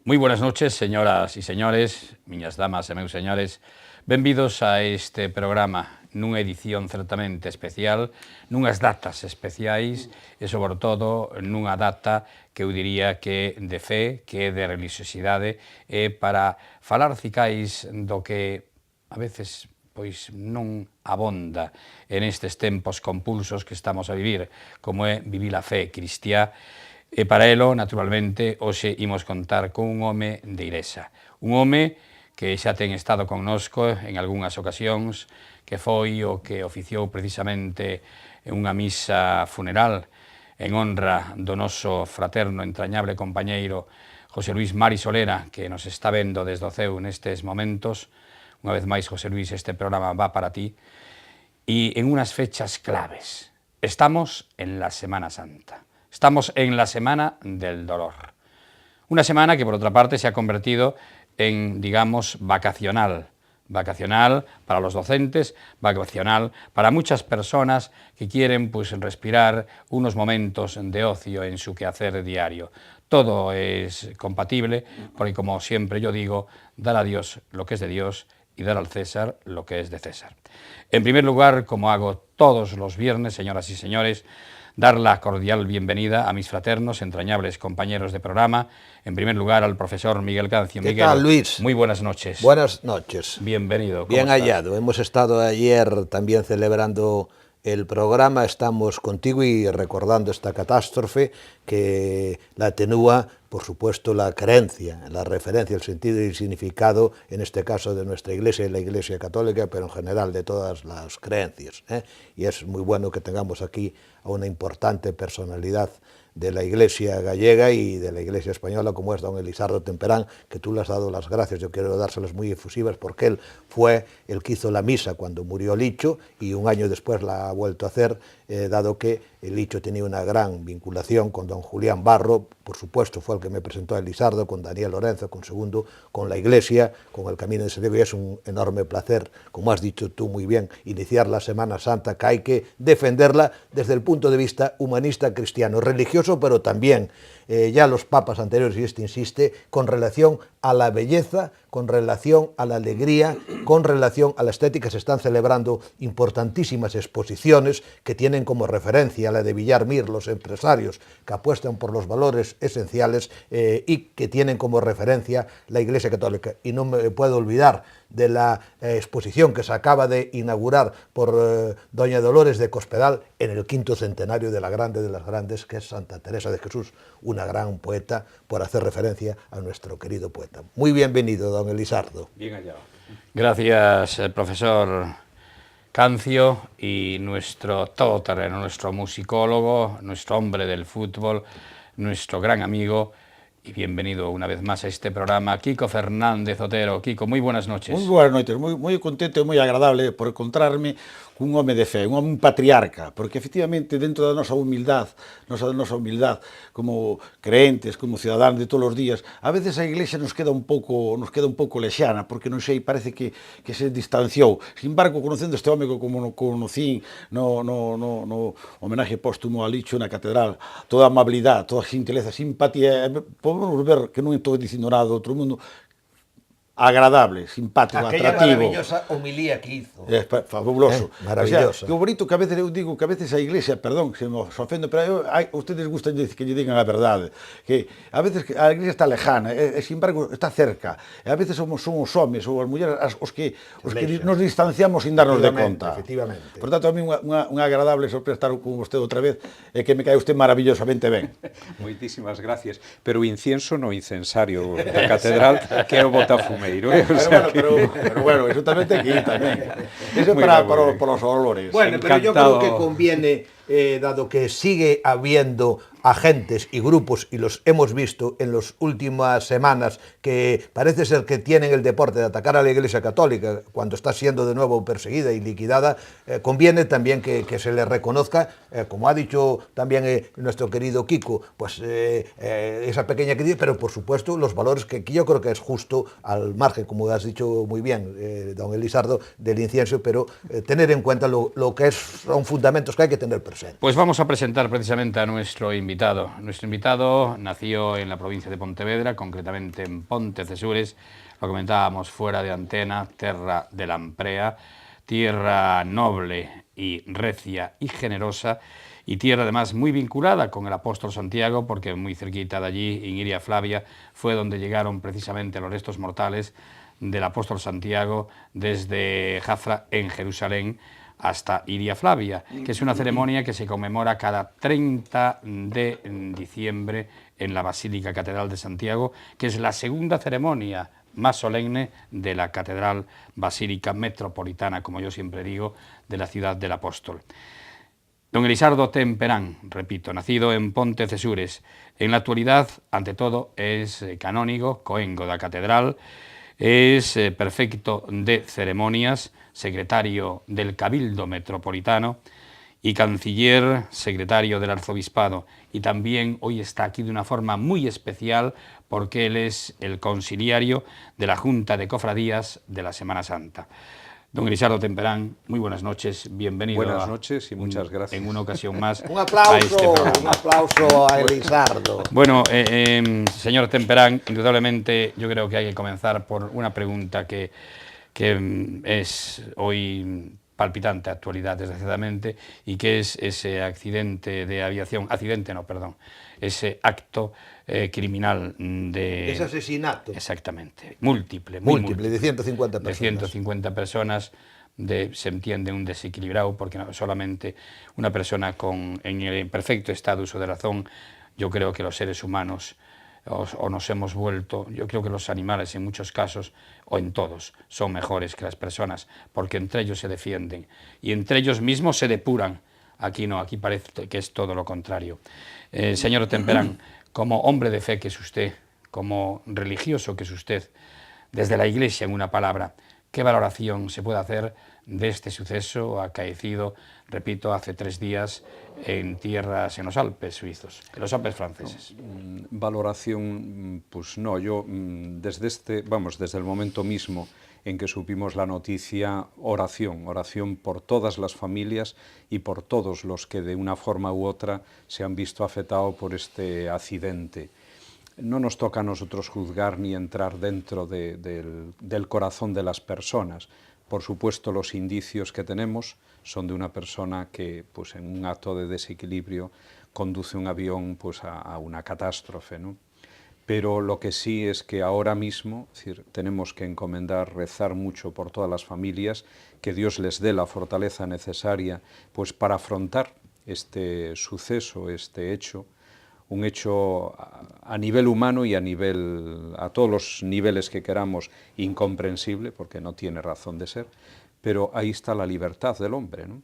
Moi buenas noches, señoras e señores, miñas damas e meus señores. Benvidos a este programa nunha edición certamente especial, nunhas datas especiais e, sobre todo, nunha data que eu diría que de fe, que de religiosidade, e para falar cicais do que a veces pois non abonda en estes tempos compulsos que estamos a vivir, como é vivir a fe cristiá. E para elo, naturalmente, hoxe imos contar con un home de Iresa. Un home que xa ten estado connosco en algunhas ocasións, que foi o que oficiou precisamente unha misa funeral en honra do noso fraterno, entrañable compañeiro José Luis Mari Solera, que nos está vendo desde o ceu nestes momentos. Unha vez máis, José Luis, este programa va para ti. E en unas fechas claves. Estamos en la Semana Santa. Estamos en la Semana del Dolor. Una semana que, por otra parte, se ha convertido en, digamos, vacacional. Vacacional para los docentes, vacacional para muchas personas que quieren pues, respirar unos momentos de ocio en su quehacer diario. Todo es compatible, porque, como siempre yo digo, dar a Dios lo que es de Dios y dar al César lo que es de César. En primer lugar, como hago todos los viernes, señoras y señores, dar la cordial bienvenida a mis fraternos, entrañables compañeros de programa. En primer lugar, al profesor Miguel Cancio. ¿Qué tal, Luis? Muy buenas noches. Buenas noches. Bienvenido. Bien hallado. Hemos estado ayer también celebrando el programa. Estamos contigo y recordando esta catástrofe que la atenúa, por supuesto, la creencia, la referencia, el sentido y el significado, en este caso de nuestra Iglesia y la Iglesia Católica, pero en general de todas las creencias. Y es muy bueno que tengamos aquí a una importante personalidad de la Iglesia gallega y de la Iglesia española, como es don Elisardo Temperán, que tú le has dado las gracias. Yo quiero dárselas muy efusivas porque él fue el que hizo la misa cuando murió Licho y un año después la ha vuelto a hacer, dado que Licho tenía una gran vinculación con don Julián Barro. Por supuesto fue el que me presentó a Elisardo, con Daniel Lorenzo, con Segundo, con la Iglesia, con el Camino de Santiago, y es un enorme placer, como has dicho tú muy bien, iniciar la Semana Santa, que hay que defenderla desde el punto de vista humanista, cristiano, religioso, pero también, ya los papas anteriores, y este insiste, con relación a la belleza, con relación a la alegría, con relación a la estética. Se están celebrando importantísimas exposiciones que tienen como referencia la de Villar-Mir, los empresarios que apuestan por los valores esenciales y que tienen como referencia la Iglesia Católica. Y no me puedo olvidar de la exposición que se acaba de inaugurar por doña Dolores de Cospedal en el 5º centenario de la grande de las grandes, que es Santa Teresa de Jesús, una gran poeta, por hacer referencia a nuestro querido poeta. Muy bienvenido, don Elisardo. Bien hallado. Gracias, profesor Cancio, y nuestro todoterreno, nuestro musicólogo, nuestro hombre del fútbol, nuestro gran amigo. Y bienvenido una vez más a este programa, Kiko Fernández Otero. Kiko, muy buenas noches. Muy buenas noches, muy contento e moi agradable por encontrarme cun home de fe, un patriarca, porque efectivamente dentro da nosa humildade como creentes, como cidadáns de todos os días, a veces a Iglesia nos queda un pouco lexana, porque non sei, parece que se distanciou. Sin embargo, conocendo este home como no conocí no homenaje póstumo a Licho na catedral, toda a amabilidade, toda a xinteleza, simpatía, podemos ver que non estou dicindo nada do outro mundo, agradable, simpático, aquella atractivo. Maravillosa homilía que hizo. Fabuloso. Maravillosa. O sea, que bonito que a veces eu digo que a veces a Iglesia, perdón, se me ofende, pero ustedes gustan que lle digan a verdade, que a veces a Iglesia está lejana, sin embargo está cerca, e a veces somos os homes ou as mulleres os que nos distanciamos sin darnos de conta. Efectivamente. Por tanto, a mí unha agradable sorpresa estar con vostede outra vez, e que me cae usted maravillosamente ben. Moitísimas gracias, pero o incienso no incensario da catedral que é o botafumeiro. Pero bueno, eso tamén te aquí tamén. Eso para os olores. Bueno, pero yo creo que conviene, dado que sigue habiendo agentes y grupos, y los hemos visto en las últimas semanas, que parece ser que tienen el deporte de atacar a la Iglesia Católica cuando está siendo de nuevo perseguida y liquidada, conviene también que se le reconozca, como ha dicho también nuestro querido Kiko, pues esa pequeña crítica, pero por supuesto los valores que yo creo que es justo, al margen, como has dicho muy bien, don Elisardo, del incienso, pero tener en cuenta lo que son fundamentos que hay que tener presente. Pues vamos a presentar precisamente a nuestro invitado invitado. Nuestro invitado nació en la provincia de Pontevedra, concretamente en Pontecesures, lo comentábamos fuera de antena, terra de Lamprea, tierra noble y recia y generosa, y tierra además muy vinculada con el apóstol Santiago, porque muy cerquita de allí, en Iria Flavia, fue donde llegaron precisamente los restos mortales del apóstol Santiago desde Jafra en Jerusalén hasta Iria Flavia, que es una ceremonia que se conmemora cada 30 de diciembre en la Basílica Catedral de Santiago, que es la segunda ceremonia más solemne de la Catedral Basílica Metropolitana, como yo siempre digo, de la ciudad del apóstol. Don Elisardo Temperán, repito, nacido en Pontecesures, en la actualidad, ante todo, es canónigo, coengo da catedral, es prefecto de ceremonias, secretario del Cabildo Metropolitano y canciller secretario del Arzobispado. Y también hoy está aquí de una forma muy especial porque él es el consiliario de la Junta de Cofradías de la Semana Santa. Don Elisardo Temperán, muy buenas noches, bienvenido. Buenas noches y muchas gracias. En una ocasión más. Un aplauso, a este programa. un aplauso a Elisardo. Bueno, señor Temperán, indudablemente yo creo que hay que comenzar por una pregunta que es hoy palpitante actualidad desgraciadamente, y que es ese accidente de aviación, ese acto criminal de... Ese asesinato. Exactamente, múltiple, De 150 personas. De 150 personas, se entiende un desequilibrado, porque no solamente una persona en el perfecto estado de uso de razón. Yo creo que los seres humanos o nos hemos vuelto, yo creo que los animales en muchos casos, o en todos, son mejores que las personas, porque entre ellos se defienden y entre ellos mismos se depuran. Aquí no, aquí parece que es todo lo contrario. Señor Temperán, como hombre de fe que es usted, como religioso que es usted, desde la Iglesia, en una palabra, ¿qué valoración se puede hacer de este suceso acaecido, repito, hace 3 días en los Alpes suizos, en los Alpes franceses? Valoración, pues no, yo desde el momento mismo en que supimos la noticia, oración por todas las familias y por todos los que de una forma u otra se han visto afectados por este accidente. No nos toca a nosotros juzgar ni entrar dentro del corazón de las personas. Por supuesto, los indicios que tenemos son de una persona que, pues, en un acto de desequilibrio conduce un avión, pues, a una catástrofe, ¿no? Pero lo que sí es que ahora mismo, es decir, tenemos que encomendar, rezar mucho por todas las familias, que Dios les dé la fortaleza necesaria, pues, para afrontar este suceso, este hecho, un hecho a nivel humano y a todos los niveles que queramos, incomprensible, porque no tiene razón de ser, pero ahí está la libertad del hombre, ¿no?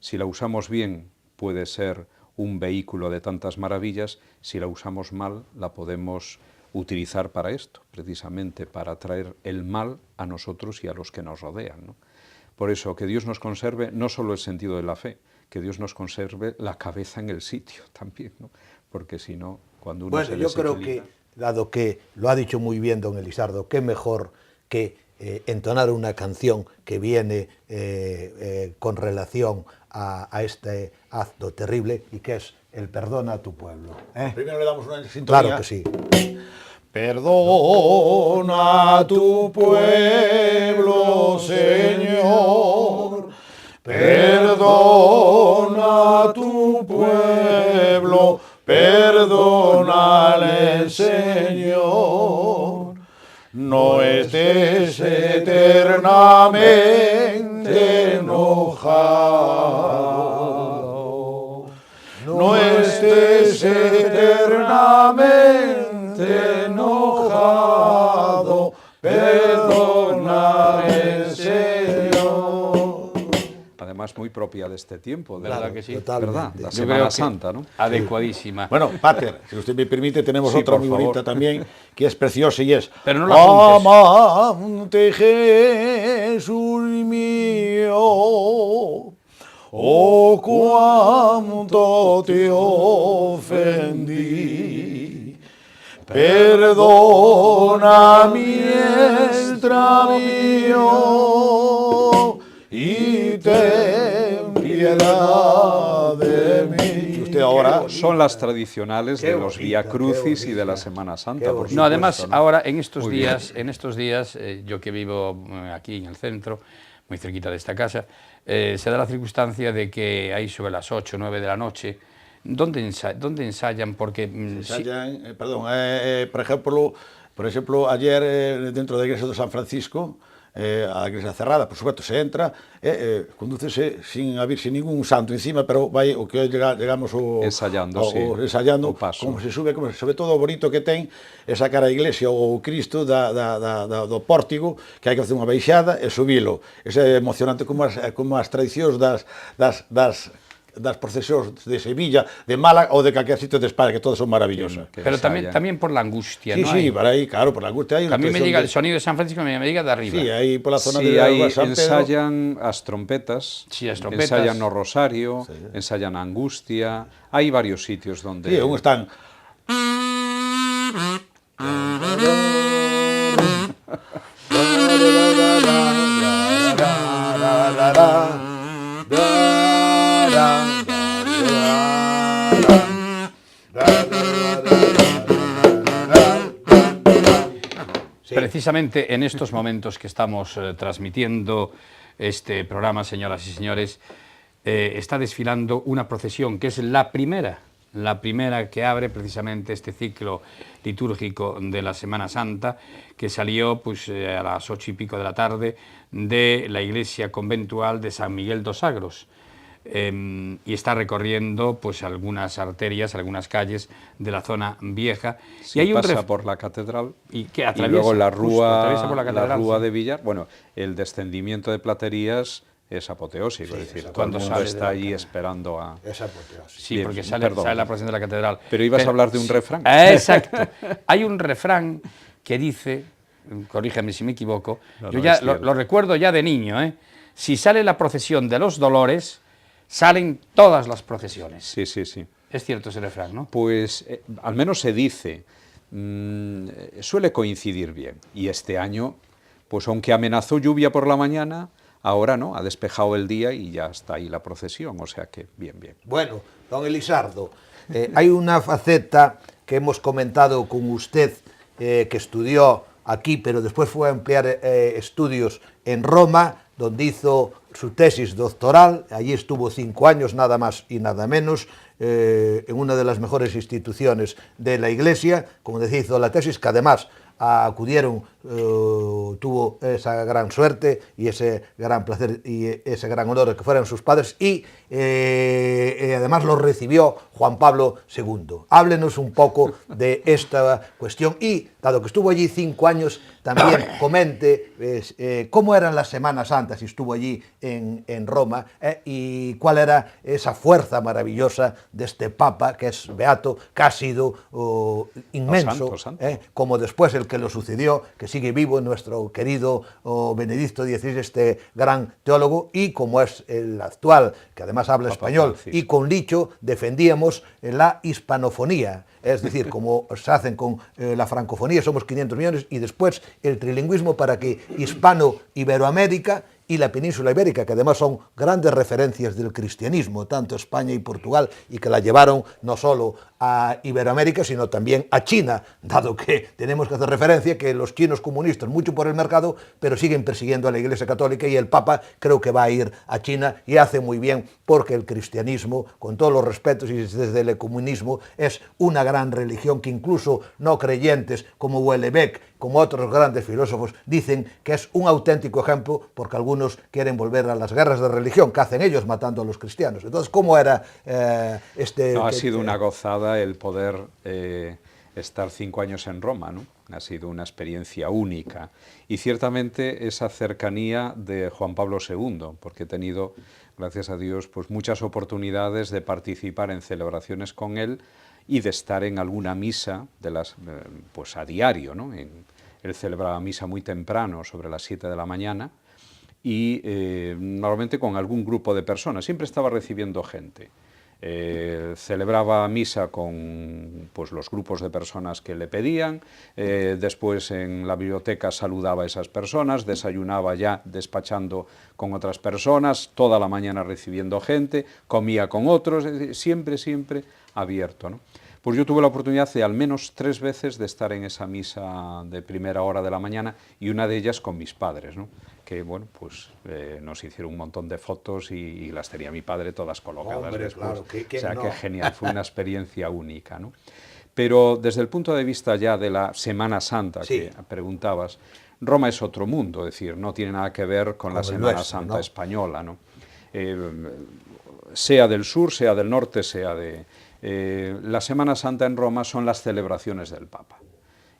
Si la usamos bien, puede ser un vehículo de tantas maravillas; si la usamos mal, la podemos utilizar para esto, precisamente para traer el mal a nosotros y a los que nos rodean, ¿no? Por eso, que Dios nos conserve no solo el sentido de la fe, que Dios nos conserve la cabeza en el sitio también, ¿no? Porque si no, cuando uno se desequilibra... Yo creo que, dado que lo ha dicho muy bien don Elisardo, qué mejor que entonar una canción que viene con relación a este acto terrible, y que es el Perdona a tu pueblo. Primero le damos una sintonía. Claro que sí. Perdona a tu pueblo, Señor. Perdona a tu pueblo. Perdónale, Señor, no estés eternamente enojado, no estés eternamente enojado, perdónale, Señor. Además, muy propia de este tiempo, ¿Verdad claro, que sí? ¿verdad? La Yo Semana creo que Santa, ¿no? Adecuadísima. Bueno, Pater, si usted me permite, tenemos otra por muy favor. bonita también, que es preciosa y es... Pero no la apuntes. Amante Jesús mío, oh, cuánto te ofendí. Perdona mi extravío y ten piedad de mí. Si usted ahora... Son las tradicionales de los bonita, Vía Crucis qué y de la bonita. Semana Qué Santa, por bonita. No, además, supuesto, ¿no? ahora en estos Muy bien. días, yo que vivo aquí en el centro, muy cerquita de esta casa, se da la circunstancia de que ahí sobre las 8 o 9 de la noche, ¿dónde ensayan? Porque Ensayan, por exemplo, ayer dentro da igrexa do San Francisco, a igrexa cerrada, por supuesto, se entra, condúcese sin haber sin ningún santo encima, pero vai o que llegamos Ensayando, sí, ensayando, o paso. como se sube, sobre todo o bonito que ten é sacar a iglesia ou Cristo do pórtigo, que hai que facer unha baixada e subilo. Ese é emocionante como as tradicións das procesións de Sevilla, de Málaga ou de calquer sitio de España, que todas son maravillosas. Que pero ensayan. también por la angustia, Sí, ¿no? sí, para aí, claro, por la angustia hai A mí me tradición llega el sonido de San Francisco, me llega de arriba. Sí, aí pola zona Sí, de aí San Pedro. ensayan as trompetas, Sí, as trompetas. ensayan o rosario, ensayan a angustia. Hai varios sitios donde... Sí, un están... Precisamente en estos momentos que estamos transmitiendo este programa, señoras y señores, está desfilando una procesión que es la primera que abre precisamente este ciclo litúrgico de la Semana Santa, que salió pues, a las 8 y pico de la tarde de la iglesia conventual de San Miguel dos Agros. Y está recorriendo pues algunas arterias, algunas calles de la zona vieja. Sí, y hay pasa por la catedral y que y luego la atraviesa por rúa, la catedral, rúa sí. de Villar. Bueno, el descendimiento de Platerías es apoteósico, es decir, todo el cuando mundo sale de está la allí catedral. esperando a... Esa apoteosis. Sí, Bien, porque perdón. sale la procesión de la catedral. Pero ibas a hablar de un refrán. Exacto. Hay un refrán que dice, corrígeme si me equivoco, No, yo no, ya es cierto. lo recuerdo ya de niño, ¿eh? Si sale la procesión de los dolores, salen todas las procesiones. Sí, sí, sí. Es cierto ese refrán, ¿no? Pues al menos se dice, suele coincidir bien. Y este año, pues aunque amenazó lluvia por la mañana, ahora no, ha despejado el día y ya está ahí la procesión, o sea que bien, bien. Bueno, don Elisardo, hay una faceta que hemos comentado con usted, que estudió aquí, pero después fue a emplear estudios en Roma, donde hizo su tesis doctoral. Allí estuvo 5 años, nada más y nada menos, en una de las mejores instituciones de la Iglesia. Como decía, hizo la tesis, que además acudieron, tuvo esa gran suerte y ese gran placer y ese gran honor de que fueran sus padres, y además lo recibió Juan Pablo II. Háblenos un poco de esta cuestión y, dado que estuvo allí 5 años, también comente cómo eran las Semanas Santas, si estuvo allí en Roma, y cuál era esa fuerza maravillosa de este Papa, que es beato, que ha sido inmenso, santo. como después el que lo sucedió, que sigue vivo, nuestro querido Benedicto XVI, este gran teólogo, y como es el actual, que además habla Papa español, Francisco. y con Licho defendíamos la hispanofonía, es decir, como se hacen con la francofonía, somos 500 millones, y después el trilingüismo para que Hispano-Iberoamérica y la península ibérica, que además son grandes referencias del cristianismo, tanto España y Portugal, y que la llevaron no solo a Iberoamérica, sino también a China, dado que tenemos que hacer referencia que los chinos comunistas, mucho por el mercado, pero siguen persiguiendo a la Iglesia Católica, y el Papa creo que va a ir a China, y hace muy bien, porque el cristianismo, con todos los respetos y desde el ecumenismo, es una gran religión que incluso no creyentes como Houellebecq, como otros grandes filósofos, dicen que es un auténtico ejemplo, porque algunos quieren volver a las guerras de religión que hacen ellos matando a los cristianos. Entonces, ¿cómo era este...? No, ha sido una gozada el poder estar 5 años en Roma, ¿no? Ha sido una experiencia única. Y ciertamente esa cercanía de Juan Pablo II, porque he tenido, gracias a Dios, pues muchas oportunidades de participar en celebraciones con él y de estar en alguna misa de las, pues a diario, ¿no? Él celebraba misa muy temprano, sobre las 7 de la mañana, y normalmente con algún grupo de personas. Siempre estaba recibiendo gente. Celebraba misa con pues, los grupos de personas que le pedían, después en la biblioteca saludaba a esas personas, desayunaba ya despachando con otras personas, toda la mañana recibiendo gente, comía con otros, es decir, siempre abierto, ¿no? Pues yo tuve la oportunidad de al menos 3 veces de estar en esa misa de primera hora de la mañana, y una de ellas con mis padres, ¿no? Que bueno, pues nos hicieron un montón de fotos y las tenía mi padre todas colocadas. Hombre, después. claro, O sea, no. que genial, fue una experiencia única, ¿no? Pero desde el punto de vista ya de la Semana Santa, sí, que preguntabas, Roma es otro mundo, es decir, no tiene nada que ver con la Semana nuestro, Santa ¿no? española, ¿no? Sea del sur, sea del norte, sea de... la Semana Santa en Roma son las celebraciones del Papa.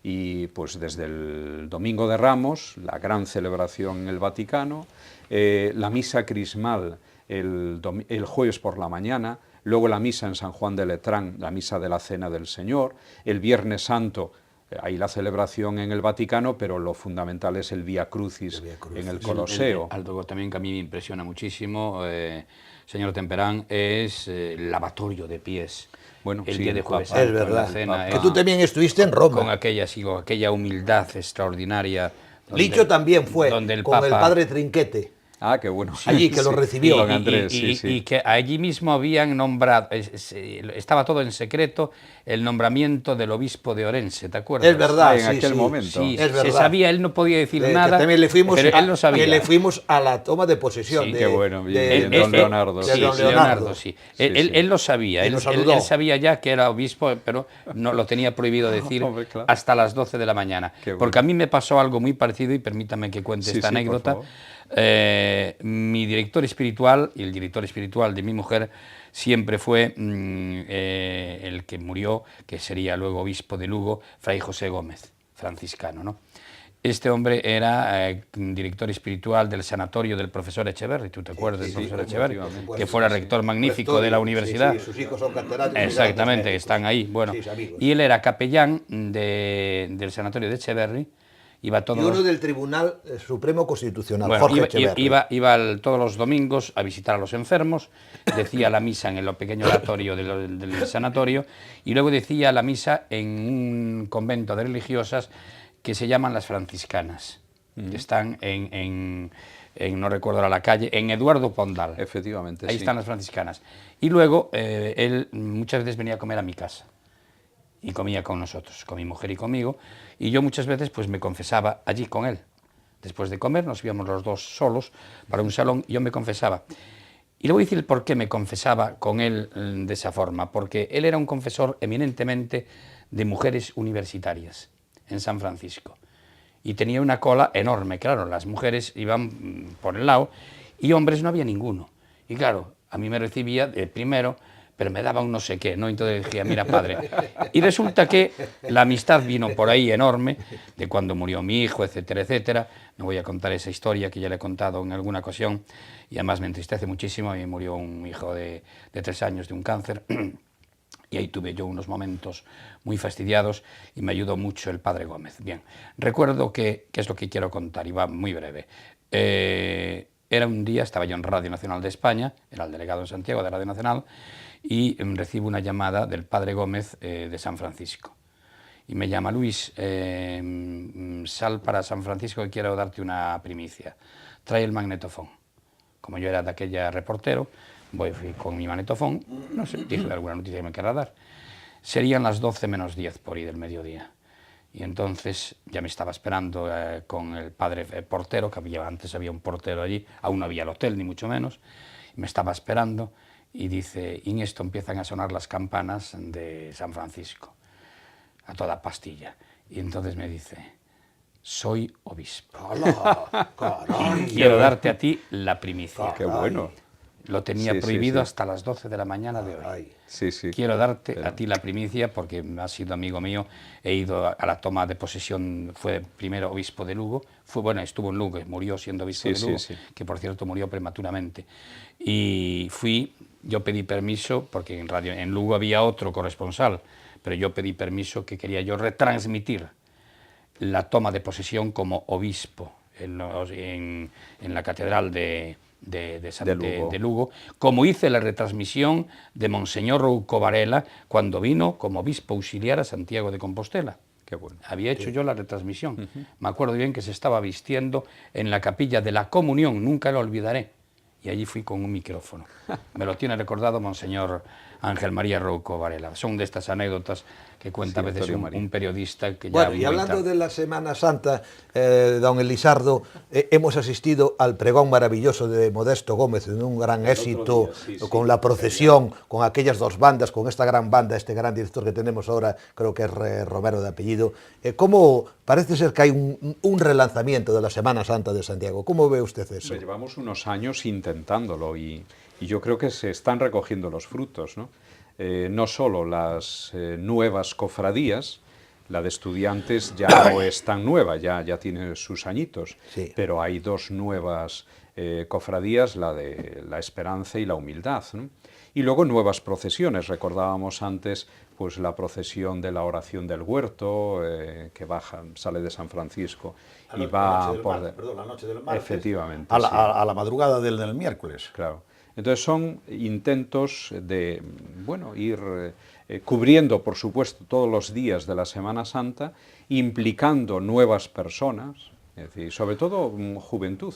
Y pues desde el Domingo de Ramos, la gran celebración en el Vaticano, la misa crismal el jueves por la mañana, luego la misa en San Juan de Letrán, la misa de la Cena del Señor, el Viernes Santo, hay la celebración en el Vaticano, pero lo fundamental es el Vía Crucis en el Coloseo. Algo también que a mí me impresiona muchísimo, señor Temperán, es el lavatorio de pies. Bueno, el sí, día de el Jueves Papa. Santo, Es en la verdad. cena, Que tú también estuviste en Roma. con aquella humildad extraordinaria. Licho también fue, donde el con Papa, el padre Trinquete. Ah, qué bueno. Allí, que lo recibió. Don Andrés, y que allí mismo habían nombrado, estaba todo en secreto, el nombramiento del obispo de Orense, ¿te acuerdas? Es verdad, en aquel momento. Sí, es se verdad. sabía, él no podía decir nada, que también le fuimos pero él lo sabía. Que le fuimos a la toma de posesión. Sí, de, qué bueno, de, bien, don Leonardo. de Sí, don Leonardo, sí. Sí, sí. Él lo sabía, Y él nos saludó. sabía ya que era obispo, pero no lo tenía prohibido decir Hombre, claro. hasta las 12 de la mañana. Qué bueno. Porque a mí me pasó algo muy parecido, y permítame que cuente Sí, esta sí, por anécdota. favor. Mi director espiritual y el director espiritual de mi mujer siempre fue el que murió, que sería luego obispo de Lugo, Fray José Gómez, franciscano, ¿no? Este hombre era director espiritual del sanatorio del profesor Echeverri, ¿tú te acuerdas del profesor Echeverri? Que fuera rector magnífico de la universidad. Sí, sus hijos son catedráticos. Exactamente, que están ahí. Bueno, Sí, amigos. y él era capellán del sanatorio de Echeverri. Iba todos Y uno del Tribunal Supremo Constitucional, bueno, Jorge Echeverri. iba todos los domingos a visitar a los enfermos, decía la misa en el pequeño oratorio del sanatorio, y luego decía la misa en un convento de religiosas que se llaman las franciscanas, que están en no recuerdo ahora la calle, en Eduardo Pondal. Efectivamente, Ahí sí. están las franciscanas. Y luego él muchas veces venía a comer a mi casa. Y comía con nosotros, con mi mujer y conmigo, y yo muchas veces pues me confesaba allí con él. Después de comer nos íbamos los dos solos para un salón y yo me confesaba. Y le voy a decir por qué me confesaba con él de esa forma, porque él era un confesor eminentemente de mujeres universitarias en San Francisco. Y tenía una cola enorme, claro, las mujeres iban por el lado y hombres no había ninguno. Y claro, a mí me recibía de primero, pero me daba un no sé qué, ¿no? Entonces decía, mira, padre. Y resulta que la amistad vino por ahí enorme, de cuando murió mi hijo, etcétera, etcétera. No voy a contar esa historia que ya le he contado en alguna ocasión, y además me entristece muchísimo. A mí murió un hijo de 3 años de un cáncer, y ahí tuve yo unos momentos muy fastidiados, y me ayudó mucho el padre Gómez. Bien, recuerdo que es lo que quiero contar, y va muy breve. Era un día, estaba yo en Radio Nacional de España, era el delegado en Santiago de Radio Nacional, y recibo una llamada del padre Gómez de San Francisco. Y me llama, Luis, sal para San Francisco que quiero darte una primicia. Trae el magnetofón. Como yo era de aquella reportero, fui con mi magnetofón, no sé, dije alguna noticia que me querrá dar. Serían las 12 menos 10 por ahí del mediodía. Y entonces ya me estaba esperando con el padre portero, que antes había un portero allí, aún no había el hotel, ni mucho menos, y me estaba esperando. Y dice, y en esto empiezan a sonar las campanas de San Francisco, a toda pastilla. Y entonces me dice, soy obispo. ¡Hala! ¡Caray! Quiero darte a ti la primicia. Qué bueno. Lo tenía Sí, sí, prohibido sí. hasta las 12 de la mañana de hoy. Ay. Sí, sí. Quiero darte a ti la primicia porque has sido amigo mío. He ido a la toma de posesión, fue primero obispo de Lugo, estuvo en Lugo, murió siendo obispo Sí, de Lugo, sí, sí. que por cierto murió prematuramente. Y yo pedí permiso, porque en Lugo había otro corresponsal, pero yo pedí permiso que quería yo retransmitir la toma de posesión como obispo en la catedral de de Lugo, como hice la retransmisión de Monseñor Rouco Varela cuando vino como obispo auxiliar a Santiago de Compostela. Qué bueno. Había hecho yo la retransmisión. Me acuerdo bien que se estaba vistiendo en la capilla de la Comunión, nunca lo olvidaré. Y allí fui con un micrófono. Me lo tiene recordado Monseñor Ángel María Rouco Varela. Son de estas anécdotas que cuenta a veces un periodista que ya... Bueno, y hablando de la Semana Santa, don Elisardo, hemos asistido al pregón maravilloso de Modesto Gómez, en un gran éxito, con la procesión, con aquellas dos bandas, con esta gran banda, este gran director que tenemos ahora, creo que es Romero de apellido. ¿Cómo parece ser que hay un relanzamiento de la Semana Santa de Santiago? ¿Cómo ve usted eso? Llevamos unos años intentándolo y yo creo que se están recogiendo los frutos, ¿no? No solo las nuevas cofradías, la de estudiantes ya no es tan nueva, ya tiene sus añitos, sí, pero hay dos nuevas cofradías, la de la Esperanza y la Humildad, ¿no? Y luego nuevas procesiones, recordábamos antes pues la procesión de la Oración del Huerto, que sale de San Francisco y va por... la noche del martes, efectivamente, a la madrugada del miércoles. Claro. Entonces son intentos de, bueno, ir cubriendo, por supuesto, todos los días de la Semana Santa, implicando nuevas personas, es decir, sobre todo juventud.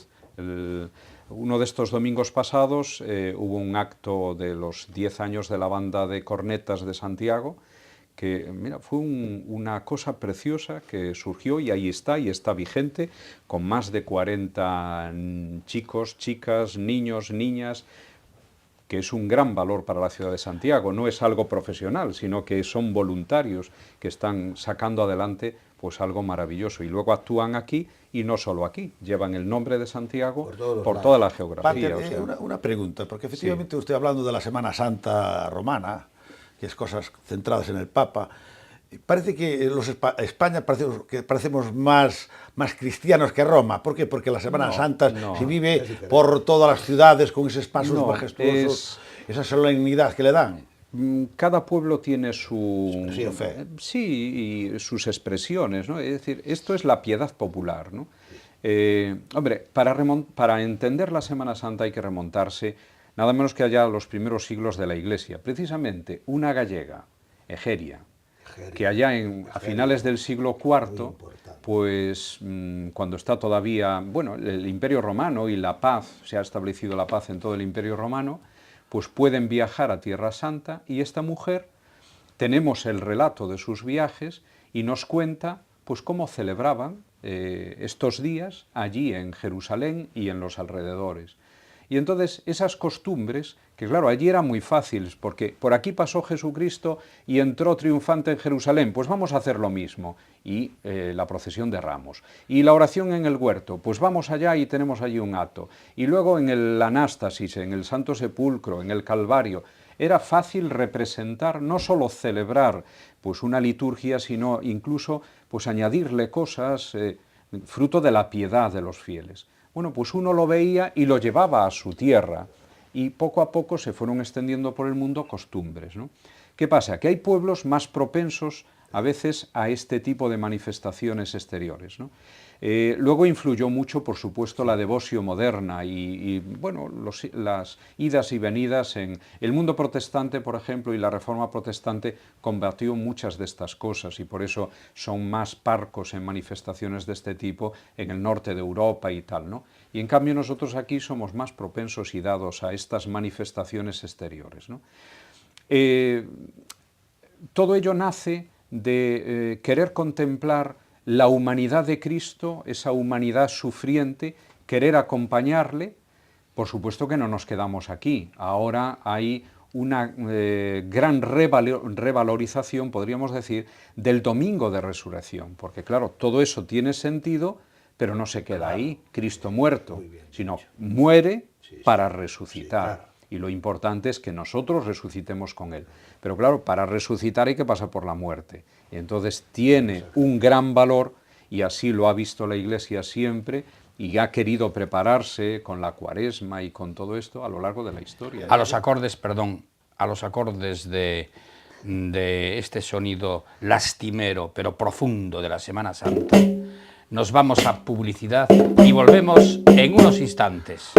Uno de estos domingos pasados hubo un acto de los 10 años de la banda de cornetas de Santiago, que mira, fue una cosa preciosa que surgió y ahí está, y está vigente, con más de 40 chicos, chicas, niños, niñas, que es un gran valor para la ciudad de Santiago. No es algo profesional, sino que son voluntarios que están sacando adelante pues algo maravilloso. Y luego actúan aquí, y no solo aquí, llevan el nombre de Santiago por toda la geografía. Pater, una pregunta, porque efectivamente sí, usted hablando de la Semana Santa romana, que es cosas centradas en el Papa, parece que España parecemos más cristianos que Roma. ¿Por qué? Porque la Semana Santa se vive por todas las ciudades con esos pasos majestuosos, esa solemnidad que le dan. Cada pueblo tiene su fe. Sí, y sus expresiones, ¿no? Es decir, esto es la piedad popular, ¿no? Hombre, para entender la Semana Santa hay que remontarse nada menos que allá a los primeros siglos de la Iglesia. Precisamente una gallega, Egeria, que allá a finales del siglo IV, pues cuando está todavía, bueno, el Imperio Romano y la paz, se ha establecido la paz en todo el Imperio Romano, pues pueden viajar a Tierra Santa, y esta mujer, tenemos el relato de sus viajes y nos cuenta pues cómo celebraban estos días allí en Jerusalén y en los alrededores. Y entonces esas costumbres, que claro, allí eran muy fáciles, porque por aquí pasó Jesucristo y entró triunfante en Jerusalén, pues vamos a hacer lo mismo, y la procesión de Ramos, y la oración en el huerto, pues vamos allá y tenemos allí un acto, y luego en el Anástasis, en el Santo Sepulcro, en el Calvario, era fácil representar, no solo celebrar pues una liturgia, sino incluso pues añadirle cosas, fruto de la piedad de los fieles. Bueno, pues uno lo veía y lo llevaba a su tierra, y poco a poco se fueron extendiendo por el mundo costumbres, ¿no? ¿Qué pasa? Que hay pueblos más propensos a veces a este tipo de manifestaciones exteriores, ¿no? Luego influyó mucho, por supuesto, la devotio moderna y bueno, las idas y venidas en el mundo protestante, por ejemplo, y la Reforma protestante combatió muchas de estas cosas, y por eso son más parcos en manifestaciones de este tipo en el norte de Europa y tal, ¿no? Y en cambio nosotros aquí somos más propensos y dados a estas manifestaciones exteriores, ¿no? Todo ello nace de querer contemplar la humanidad de Cristo, esa humanidad sufriente, querer acompañarle. Por supuesto que no nos quedamos aquí. Ahora hay una gran revalorización, podríamos decir, del domingo de resurrección, porque claro, todo eso tiene sentido, pero no se queda ahí, Cristo muerto, sino muere para resucitar. Y lo importante es que nosotros resucitemos con Él. Pero claro, para resucitar hay que pasar por la muerte. Y entonces tiene un gran valor, y así lo ha visto la Iglesia siempre, y ha querido prepararse con la Cuaresma y con todo esto a lo largo de la historia. A los acordes, perdón, a los acordes de este sonido lastimero, pero profundo de la Semana Santa, nos vamos a publicidad y volvemos en unos instantes.